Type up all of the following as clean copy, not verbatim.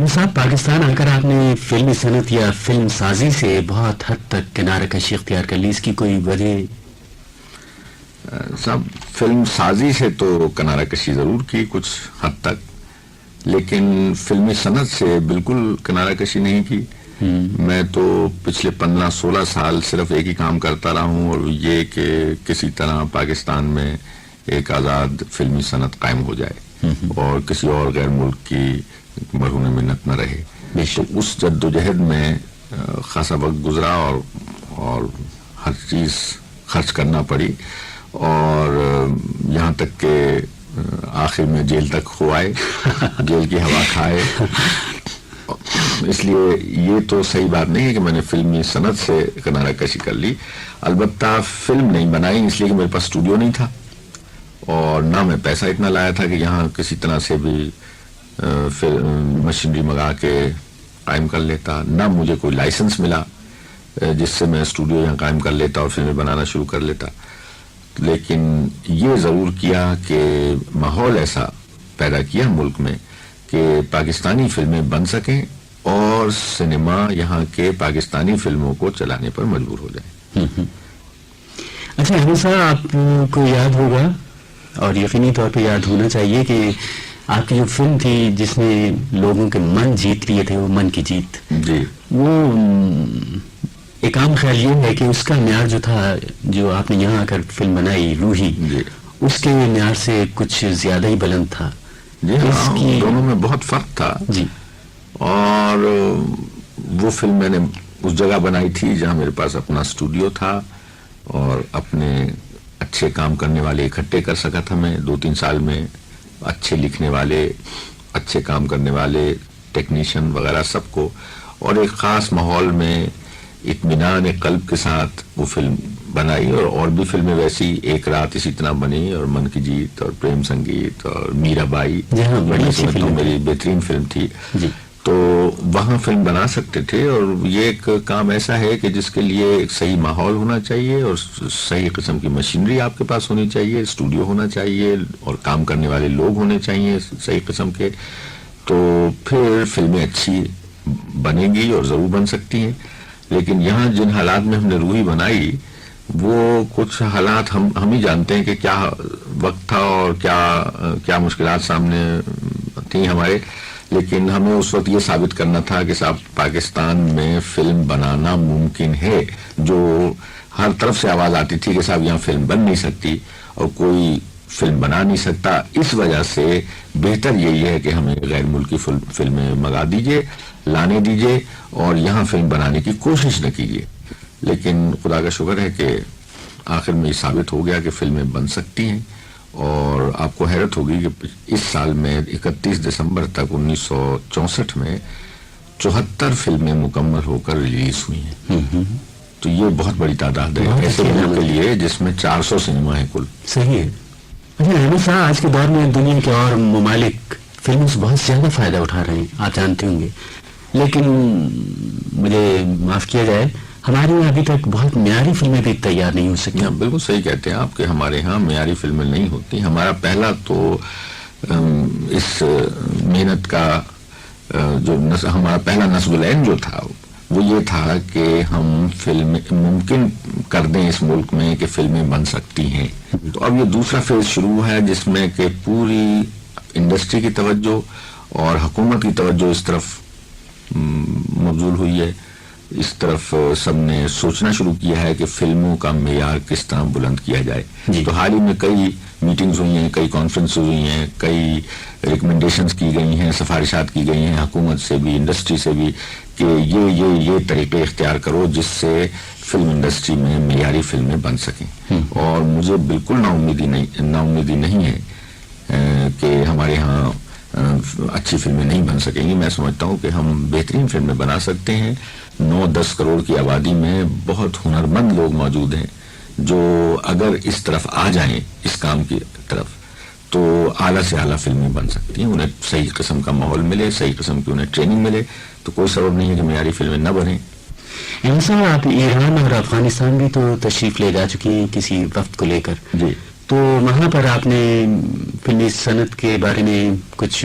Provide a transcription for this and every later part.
احمد صاحب، پاکستان آ کر آپ نے فلمی صنعت یا فلم سازی سے بہت حد تک کنارہ کشی اختیار کر لی، اس کی کوئی وجہ؟ صاحب فلم سازی سے تو کنارہ کشی ضرور کی کچھ حد تک، لیکن فلمی صنعت سے بالکل کنارہ کشی نہیں کی. میں تو پچھلے 15-16 سال صرف ایک ہی کام کرتا رہا ہوں، اور یہ کہ کسی طرح پاکستان میں ایک آزاد فلمی صنعت قائم ہو جائے اور کسی اور غیر ملک کی مرہون منت نہ رہے. تو اس جد و جہد میں خاصا وقت گزرا اور ہر چیز خرچ کرنا پڑی، اور یہاں تک کہ آخر میں جیل تک ہوائے، جیل کی ہوا کھائے. اس لیے یہ تو صحیح بات نہیں ہے کہ میں نے فلمی صنعت سے کنارہ کشی کر لی. البتہ فلم نہیں بنائی اس لیے کہ میرے پاس اسٹوڈیو نہیں تھا، اور نہ میں پیسہ اتنا لایا تھا کہ یہاں کسی طرح سے بھی مشینری منگا کے قائم کر لیتا، نہ مجھے کوئی لائسنس ملا جس سے میں اسٹوڈیو یہاں قائم کر لیتا اور فلمیں بنانا شروع کر لیتا. لیکن یہ ضرور کیا کہ ماحول ایسا پیدا کیا ملک میں کہ پاکستانی فلمیں بن سکیں اور سنیما یہاں کے پاکستانی فلموں کو چلانے پر مجبور ہو جائے. اچھا احمد صاحب، آپ کو یاد ہوگا اور یقینی طور پہ یاد ہونا چاہیے کہ آپ کی جو فلم تھی جس نے لوگوں کے من جیت لیے تھے، وہ من کی جیت، جی، وہ ایک عام خیال یہ ہے کہ اس کا معیار جو تھا، جو آپ نے یہاں آ کر فلم بنائی روحی، جی، اس کے معیار سے کچھ زیادہ ہی بلند تھا. جی ہاں، دونوں میں بہت فرق تھا. جی، اور وہ فلم میں نے اس جگہ بنائی تھی جہاں میرے پاس اپنا اسٹوڈیو تھا اور اپنے اچھے کام کرنے والے اکٹھے کر سکا تھا میں 2-3 سال میں. اچھے لکھنے والے، اچھے کام کرنے والے، ٹیکنیشین وغیرہ سب کو، اور ایک خاص ماحول میں اطمینان قلب کے ساتھ وہ فلم بنائی. اور بھی فلمیں ویسی ایک رات اسی طرح بنی، اور من کی جیت اور پریم سنگیت اور میرا بائی، میری بہترین فلم تھی. تو وہاں فلم بنا سکتے تھے. اور یہ ایک کام ایسا ہے کہ جس کے لیے ایک صحیح ماحول ہونا چاہیے اور صحیح قسم کی مشینری آپ کے پاس ہونی چاہیے، اسٹوڈیو ہونا چاہیے، اور کام کرنے والے لوگ ہونے چاہیے صحیح قسم کے. تو پھر فلمیں اچھی بنیں گی اور ضرور بن سکتی ہیں. لیکن یہاں جن حالات میں ہم نے روحی بنائی، وہ کچھ حالات ہم ہی جانتے ہیں کہ کیا وقت تھا اور کیا مشکلات سامنے تھیں ہمارے. لیکن ہمیں اس وقت یہ ثابت کرنا تھا کہ صاحب پاکستان میں فلم بنانا ممکن ہے. جو ہر طرف سے آواز آتی تھی کہ صاحب یہاں فلم بن نہیں سکتی اور کوئی فلم بنا نہیں سکتا، اس وجہ سے بہتر یہی ہے کہ ہمیں غیر ملکی فلمیں منگا دیجئے، لانے دیجئے، اور یہاں فلم بنانے کی کوشش نہ کیجئے. لیکن خدا کا شکر ہے کہ آخر میں یہ ثابت ہو گیا کہ فلمیں بن سکتی ہیں. اور آپ کو حیرت ہوگی کہ اس سال میں 31 دسمبر تک 1964 میں 74 فلمیں مکمل ہو کر ریلیز ہوئی ہیں. تو یہ بہت بڑی تعداد ہے ایسے ملک کے لیے جس میں 400 سنیما ہیں کل. صحیح ہے. اچھا احمد صاحب، آج کے دور میں دنیا کے اور ممالک فلموں سے بہت زیادہ فائدہ اٹھا رہے ہیں، آپ جانتے ہوں گے. لیکن مجھے معاف کیا جائے، ہمارے یہاں ابھی تک بہت معیاری فلمیں بھی تیار نہیں ہو سکی. بالکل صحیح کہتے ہیں آپ کہ ہمارے ہاں معیاری فلمیں نہیں ہوتی. ہمارا پہلا تو اس محنت کا جو ہمارا پہلا نصب العین جو تھا وہ یہ تھا کہ ہم فلم ممکن کر دیں اس ملک میں کہ فلمیں بن سکتی ہیں. تو اب یہ دوسرا فیز شروع ہے جس میں کہ پوری انڈسٹری کی توجہ اور حکومت کی توجہ اس طرف مبذول ہوئی ہے. اس طرف سب نے سوچنا شروع کیا ہے کہ فلموں کا معیار کس طرح بلند کیا جائے. تو حال ہی میں کئی میٹنگز ہوئی ہیں، کئی کانفرنسز ہوئی ہیں، کئی ریکمنڈیشنز کی گئی ہیں، سفارشات کی گئی ہیں حکومت سے بھی، انڈسٹری سے بھی، کہ یہ طریقے اختیار کرو جس سے فلم انڈسٹری میں معیاری فلمیں بن سکیں. اور مجھے بالکل نا امیدی نہیں ہے کہ ہمارے ہاں اچھی فلمیں نہیں بن سکیں گی. میں سمجھتا ہوں کہ ہم بہترین فلمیں بنا سکتے ہیں. 9-10 کروڑ کی آبادی میں بہت ہنرمند لوگ موجود ہیں جو اگر اس طرف آ جائیں، اس کام کی طرف، تو اعلیٰ سے اعلیٰ فلمیں بن سکتی ہیں. انہیں صحیح قسم کا ماحول ملے، صحیح قسم کی انہیں ٹریننگ ملے، تو کوئی سبب نہیں ہے کہ معیاری فلمیں نہ بنیں. انسان آپ ایران اور افغانستان بھی تو تشریف لے جا چکی ہیں کسی وقت کو لے کر. جی. تو وہاں پر آپ نے فلمی صنعت کے بارے میں کچھ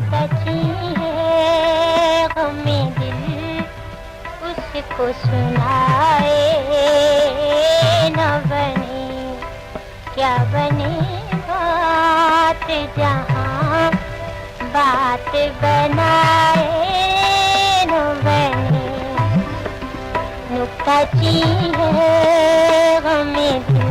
سچی ہے غم دل اس کو سنائے نہ بنے کیا بنے بات جہاں بات بنائے نہ بنے نکتہ چی ہے غم دل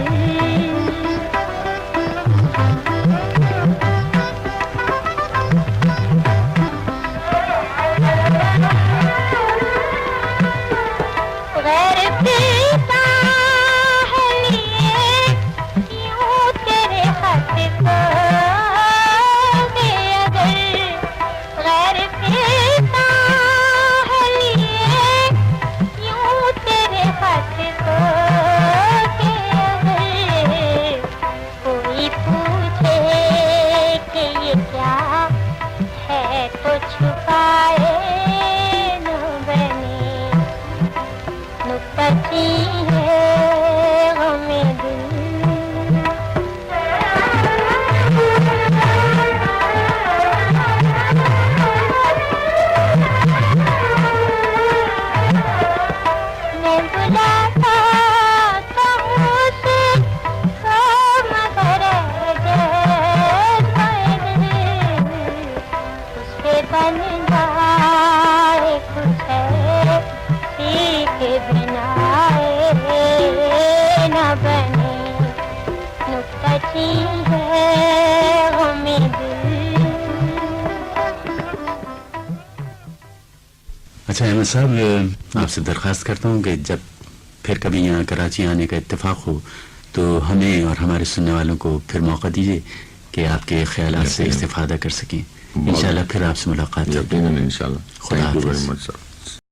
غیر پیتا ہے لیے کیوں تیرے خط کو بے اگر غیر پیتا ہے لیے کیوں تیرے خط کو بے اگر کوئی پوچھے کہ یہ کیا ہے تو چھپائے نہ بنے نکتی ہے غم دل میں بلاتا کہوں سے مگر اس پہ بن جائے کچھ ہے سیکھ بنائے نہ بنے نکتہ چی ہے غم دل اچھا احمد صاحب، آپ سے درخواست کرتا ہوں کہ جب پھر کبھی یہاں کراچی آنے کا اتفاق ہو تو ہمیں اور ہمارے سننے والوں کو پھر موقع دیجیے کہ آپ کے خیالات سے استفادہ کر سکیں. انشاءاللہ پھر آپ سے ملاقات ہوگی. یقیناً انشاءاللہ. خدا Thank you حافظ. very much, sir.